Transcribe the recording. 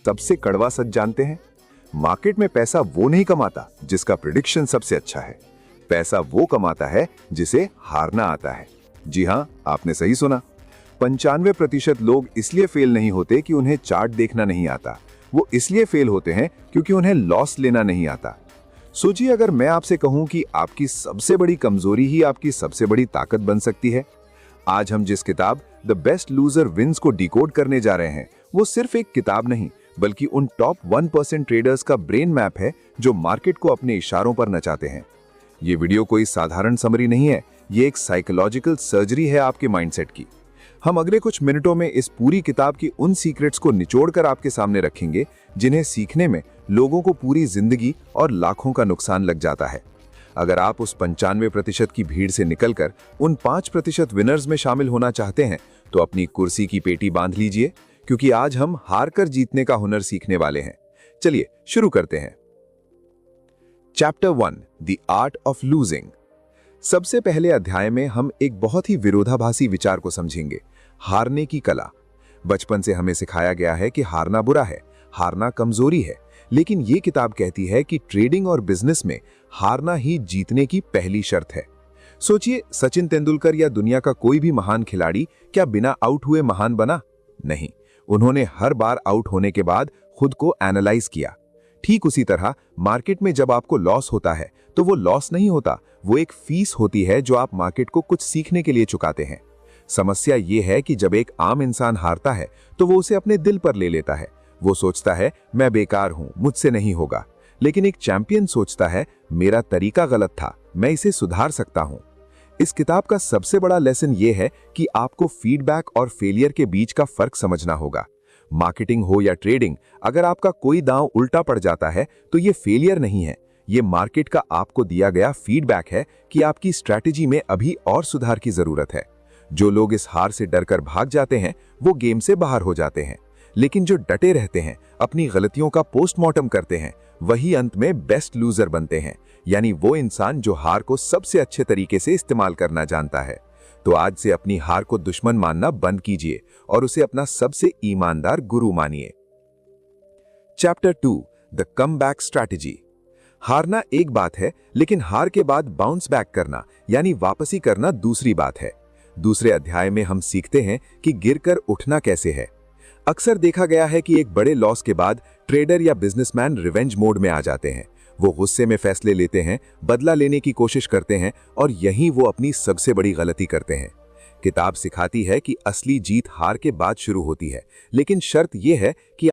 सबसे कड़वा सच जानते हैं? मार्केट में पैसा वो नहीं कमाता जिसका प्रिडिक्शन सबसे अच्छा है। पैसा वो कमाता है जिसे हारना आता है। जी हाँ, आपने सही सुना। 95% लोग इसलिए फेल नहीं होते कि उन्हें चार्ट देखना नहीं आता। वो इसलिए फेल होते हैं क्योंकि उन्हें लॉस लेना नहीं आता। सोचिए, अगर मैं आपसे कहूं कि आपकी सबसे बड़ी कमजोरी ही आपकी सबसे बड़ी ताकत बन सकती है। आज हम जिस किताब द बेस्ट लूजर विंस को डिकोड करने जा रहे हैं, वो सिर्फ एक किताब नहीं बल्कि उन टॉप 1% ट्रेडर्स का ब्रेन मैप है जो मार्केट को अपने इशारों पर नचाते हैं। ये वीडियो कोई साधारण समरी नहीं है, ये एक साइकोलॉजिकल सर्जरी है आपके माइंडसेट की। हम अगले कुछ मिनटों में इस पूरी किताब की उन सीक्रेट्स को निचोड़कर आपके सामने रखेंगे जिन्हें सीखने में लोगों को पूरी जिंदगी और लाखों का नुकसान लग जाता है। अगर आप उस 95% की भीड़ से निकलकर उन 5% विनर्स में शामिल होना चाहते हैं तो अपनी कुर्सी की पेटी बांध लीजिए, क्योंकि आज हम हार कर जीतने का हुनर सीखने वाले हैं। चलिए शुरू करते हैं। Chapter 1, the art of losing. सबसे पहले अध्याय में हम एक बहुत ही विरोधाभासी विचार को समझेंगे, हारने की कला। बचपन से हमें सिखाया गया है कि हारना बुरा है, हारना कमजोरी है, लेकिन ये किताब कहती है कि ट्रेडिंग और बिजनेस में हारना ही जीतने की पहली शर्त है। सोचिए, सचिन तेंदुलकर या दुनिया का कोई भी महान खिलाड़ी क्या बिना आउट हुए महान बना? नहीं, उन्होंने हर बार आउट होने के बाद खुद को एनालाइज किया। ठीक उसी तरह मार्केट में जब आपको लॉस होता है तो वो लॉस नहीं होता, वो एक फीस होती है जो आप मार्केट को कुछ सीखने के लिए चुकाते हैं। समस्या ये है कि जब एक आम इंसान हारता है तो वो उसे अपने दिल पर ले लेता है। वो सोचता है मैं बेकार हूं, मुझसे नहीं होगा। लेकिन एक चैंपियन सोचता है मेरा तरीका गलत था, मैं इसे सुधार सकता हूं। इस किताब का सबसे बड़ा लेसन ये है कि आपको फीडबैक और फेलियर के बीच का फर्क समझना होगा। मार्केटिंग हो या ट्रेडिंग, अगर आपका कोई दांव उल्टा पड़ जाता है तो ये फेलियर नहीं है, ये मार्केट का आपको दिया गया फीडबैक है कि आपकी स्ट्रैटेजी में अभी और सुधार की जरूरत है। जो लोग इस हार से डरकर भाग जाते हैं वो गेम से बाहर हो जाते हैं, लेकिन जो डटे रहते हैं, अपनी गलतियों का पोस्टमार्टम करते हैं, वही अंत में बेस्ट लूजर बनते हैं, यानी वो इंसान जो हार को सबसे अच्छे तरीके से इस्तेमाल करना जानता है। तो आज से अपनी हार को दुश्मन मानना बंद कीजिए और उसे अपना सबसे ईमानदार गुरु मानिए। Chapter 2, the comeback strategy. हारना एक बात है, लेकिन हार के बाद बाउंस बैक करना यानी वापसी करना दूसरी बात है। दूसरे अध्याय में हम सीखते हैं कि गिरकर उठना कैसे है। अक्सर देखा गया है कि एक बड़े लॉस के बाद ट्रेडर या बिजनेसमैन रिवेंज मोड में आ जाते हैं। वो गुस्से में फैसले लेते हैं, बदला लेने की कोशिश करते हैं और यहीं वो अपनी सबसे बड़ी गलती करते हैं। किताब सिखाती है कि असली जीत हार के बाद शुरू होती है, लेकिन शर्त यह है कि